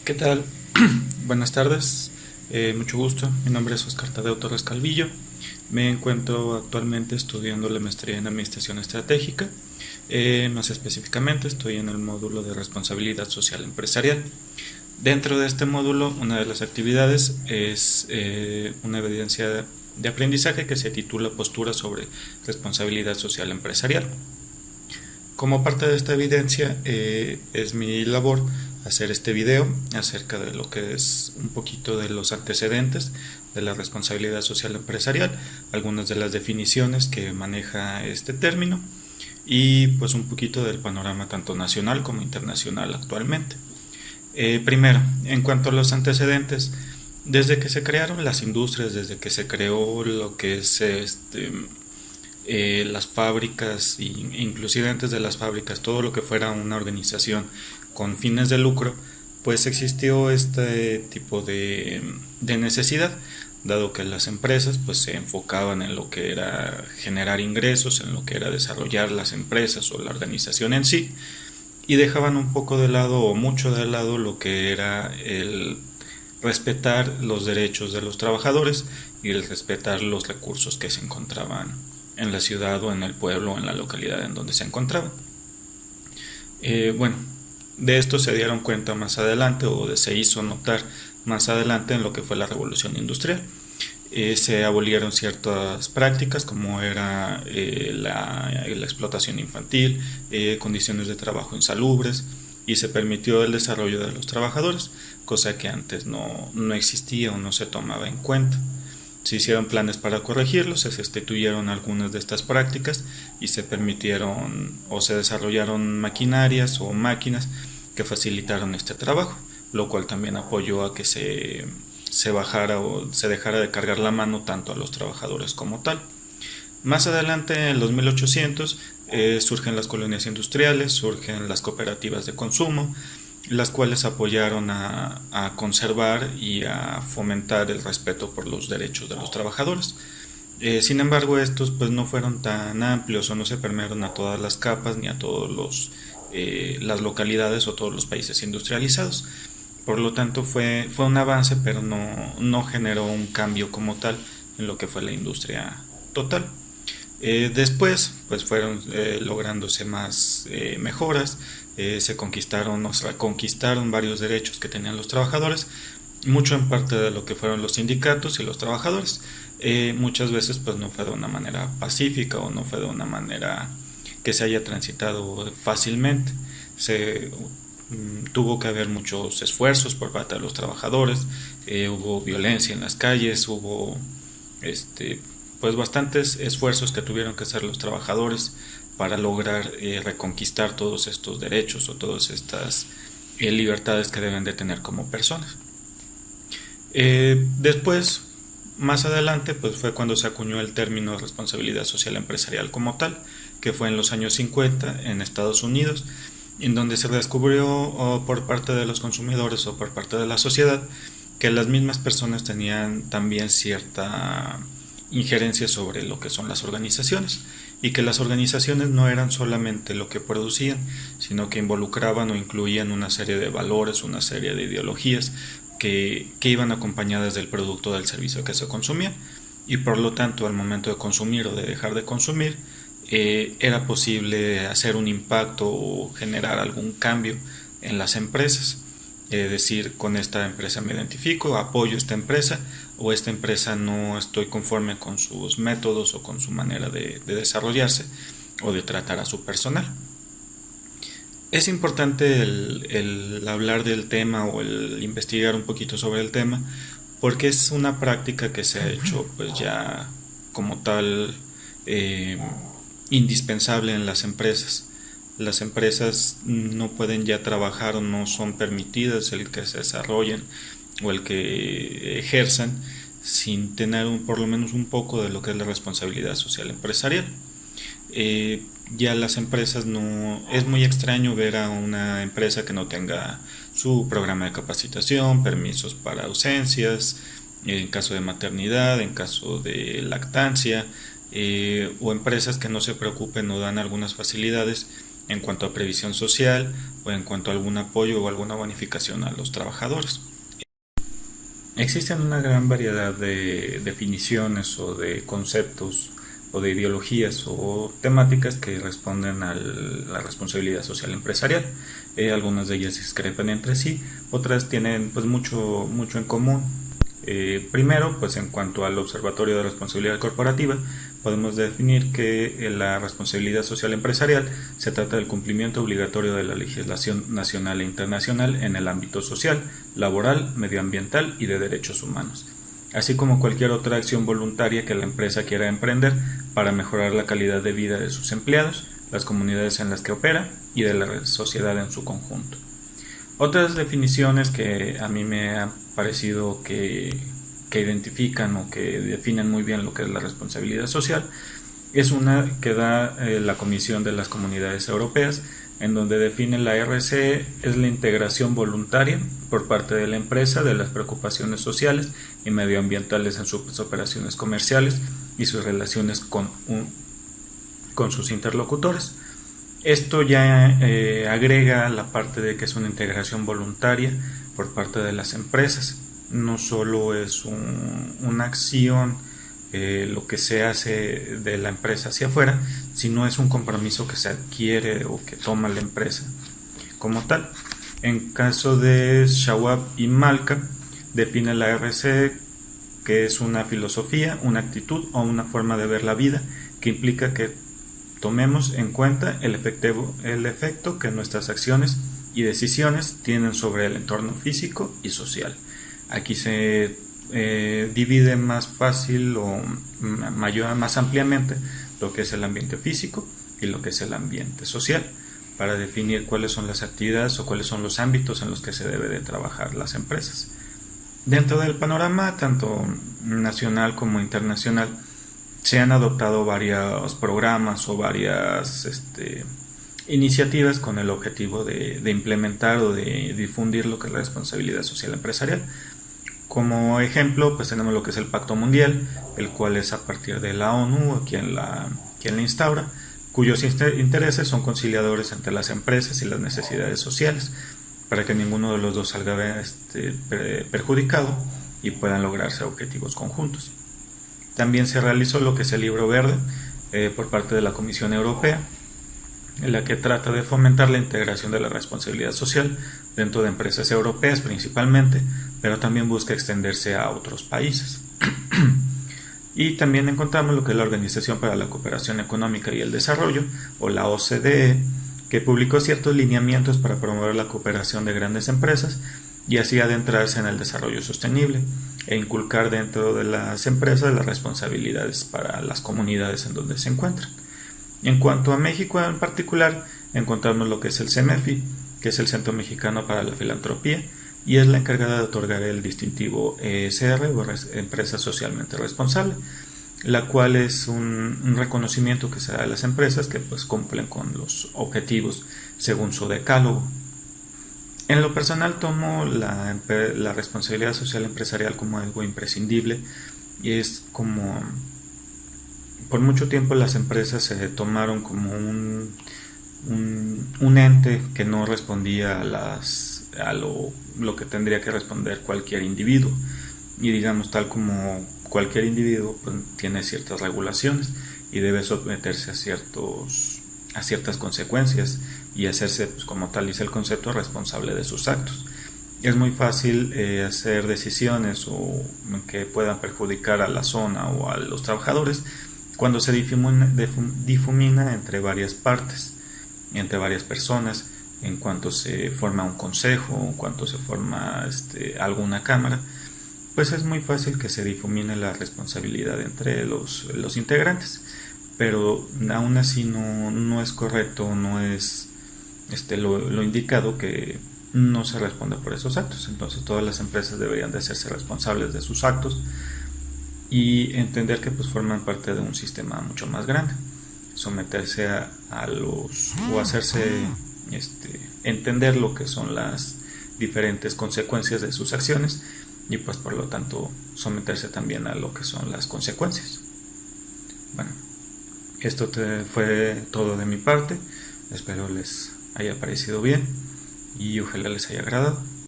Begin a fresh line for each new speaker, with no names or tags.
¿Qué tal? Buenas tardes, mucho gusto. Mi nombre es Oscar Tadeo Torres Calvillo. Me encuentro actualmente estudiando la maestría en Administración Estratégica. Más específicamente, estoy en el módulo de Responsabilidad Social Empresarial. Dentro de este módulo, una de las actividades es una evidencia de aprendizaje que se titula Postura sobre Responsabilidad Social Empresarial. Como parte de esta evidencia, es mi labor hacer este video acerca de lo que es un poquito de los antecedentes de la responsabilidad social empresarial, algunas de las definiciones que maneja este término y pues un poquito del panorama tanto nacional como internacional actualmente. Primero, en cuanto a los antecedentes, desde que se crearon las industrias, desde que se creó lo que es las fábricas, inclusive antes de las fábricas, todo lo que fuera una organización con fines de lucro, pues existió este tipo de necesidad, dado que las empresas pues se enfocaban en lo que era generar ingresos, en lo que era desarrollar las empresas o la organización en sí, y dejaban un poco de lado o mucho de lado lo que era el respetar los derechos de los trabajadores y el respetar los recursos que se encontraban en la ciudad o en el pueblo o en la localidad en donde se encontraban. Bueno, de esto se dieron cuenta más adelante o se hizo notar más adelante en lo que fue la revolución industrial. Se abolieron ciertas prácticas como era la explotación infantil, condiciones de trabajo insalubres, y se permitió el desarrollo de los trabajadores, cosa que antes no existía o no se tomaba en cuenta. Se hicieron planes para corregirlos, se sustituyeron algunas de estas prácticas y se permitieron o se desarrollaron maquinarias o máquinas que facilitaron este trabajo, lo cual también apoyó a que se bajara o se dejara de cargar la mano tanto a los trabajadores como tal. Más adelante, en los 1800, surgen las colonias industriales, surgen las cooperativas de consumo, las cuales apoyaron a conservar y a fomentar el respeto por los derechos de los trabajadores. Sin embargo, estos pues no fueron tan amplios o no se permearon a todas las capas ni a todas las localidades o todos los países industrializados. Por lo tanto, fue un avance, pero no generó un cambio como tal en lo que fue la industria total. Después pues fueron lográndose más mejoras, se conquistaron varios derechos que tenían los trabajadores, mucho en parte de lo que fueron los sindicatos y los trabajadores. Muchas veces pues no fue de una manera pacífica o no fue de una manera que se haya transitado fácilmente. Tuvo que haber muchos esfuerzos por parte de los trabajadores, hubo violencia en las calles, hubo pues bastantes esfuerzos que tuvieron que hacer los trabajadores para lograr reconquistar todos estos derechos o todas estas libertades que deben de tener como personas. Después, más adelante, pues fue cuando se acuñó el término responsabilidad social empresarial como tal, que fue en los años 50 en Estados Unidos, en donde se descubrió por parte de los consumidores o por parte de la sociedad que las mismas personas tenían también cierta injerencia sobre lo que son las organizaciones y que las organizaciones no eran solamente lo que producían, sino que involucraban o incluían una serie de valores, una serie de ideologías que iban acompañadas del producto o del servicio que se consumía, y por lo tanto al momento de consumir o de dejar de consumir era posible hacer un impacto o generar algún cambio en las empresas. Es decir, con esta empresa me identifico, apoyo esta empresa, o esta empresa no estoy conforme con sus métodos o con su manera de desarrollarse o de tratar a su personal. Es importante el hablar del tema o el investigar un poquito sobre el tema, porque es una práctica que se ha hecho pues ya como tal indispensable en las empresas. Las empresas no pueden ya trabajar o no son permitidas el que se desarrollen o el que ejerzan sin tener por lo menos un poco de lo que es la responsabilidad social empresarial. Ya las empresas es muy extraño ver a una empresa que no tenga su programa de capacitación, permisos para ausencias, en caso de maternidad, en caso de lactancia, o empresas que no se preocupen o dan algunas facilidades en cuanto a previsión social o en cuanto a algún apoyo o alguna bonificación a los trabajadores. Existen una gran variedad de definiciones o de conceptos o de ideologías o temáticas que responden a la responsabilidad social empresarial. Algunas de ellas discrepan entre sí, otras tienen pues mucho en común. Primero, pues en cuanto al Observatorio de Responsabilidad Corporativa, podemos definir que la responsabilidad social empresarial se trata del cumplimiento obligatorio de la legislación nacional e internacional en el ámbito social, laboral, medioambiental y de derechos humanos, así como cualquier otra acción voluntaria que la empresa quiera emprender para mejorar la calidad de vida de sus empleados, las comunidades en las que opera y de la sociedad en su conjunto. Otras definiciones que a mí me han parecido que identifican o que definen muy bien lo que es la responsabilidad social es una que da la Comisión de las Comunidades Europeas, en donde define la RCE es la integración voluntaria por parte de la empresa de las preocupaciones sociales y medioambientales en sus operaciones comerciales y sus relaciones con sus interlocutores. Esto ya agrega la parte de que es una integración voluntaria por parte de las empresas. No solo es una acción lo que se hace de la empresa hacia afuera, sino es un compromiso que se adquiere o que toma la empresa como tal. En caso de Schwab y Malka, define la RC que es una filosofía, una actitud o una forma de ver la vida que implica que tomemos en cuenta el efecto que nuestras acciones y decisiones tienen sobre el entorno físico y social. Aquí se divide más fácil o más ampliamente lo que es el ambiente físico y lo que es el ambiente social, para definir cuáles son las actividades o cuáles son los ámbitos en los que se debe de trabajar las empresas. Dentro del panorama tanto nacional como internacional se han adoptado varios programas o varias iniciativas con el objetivo de implementar o de difundir lo que es la responsabilidad social empresarial. Como ejemplo, pues tenemos lo que es el Pacto Mundial, el cual es a partir de la ONU quien la instaura, cuyos intereses son conciliadores entre las empresas y las necesidades sociales, para que ninguno de los dos salga perjudicado y puedan lograrse objetivos conjuntos. También se realizó lo que es el Libro Verde por parte de la Comisión Europea, en la que trata de fomentar la integración de la responsabilidad social dentro de empresas europeas principalmente, pero también busca extenderse a otros países. Y también encontramos lo que es la Organización para la Cooperación Económica y el Desarrollo, o la OCDE, que publicó ciertos lineamientos para promover la cooperación de grandes empresas y así adentrarse en el desarrollo sostenible e inculcar dentro de las empresas las responsabilidades para las comunidades en donde se encuentran. En cuanto a México en particular, encontramos lo que es el CEMEFI, que es el Centro Mexicano para la Filantropía, y es la encargada de otorgar el distintivo ESR, o Empresa Socialmente Responsable, la cual es un reconocimiento que se da a las empresas que pues cumplen con los objetivos según su decálogo. En lo personal tomo la responsabilidad social empresarial como algo imprescindible, y es como por mucho tiempo las empresas se tomaron como un ente que no respondía a lo que tendría que responder cualquier individuo, y digamos tal como cualquier individuo pues, tiene ciertas regulaciones y debe someterse a ciertas consecuencias y hacerse, pues, como tal dice el concepto, responsable de sus actos. Es muy fácil hacer decisiones que puedan perjudicar a la zona o a los trabajadores cuando se difumina entre varias partes, entre varias personas, en cuanto se forma un consejo, en cuanto se forma alguna cámara, pues es muy fácil que se difumine la responsabilidad entre los integrantes, pero aún así no es correcto, no es lo indicado que no se responda por esos actos. Entonces todas las empresas deberían de hacerse responsables de sus actos y entender que pues forman parte de un sistema mucho más grande, someterse o hacerse entender lo que son las diferentes consecuencias de sus acciones y pues por lo tanto someterse también a lo que son las consecuencias. Bueno, esto fue todo de mi parte. Espero les haya parecido bien y ojalá les haya agradado.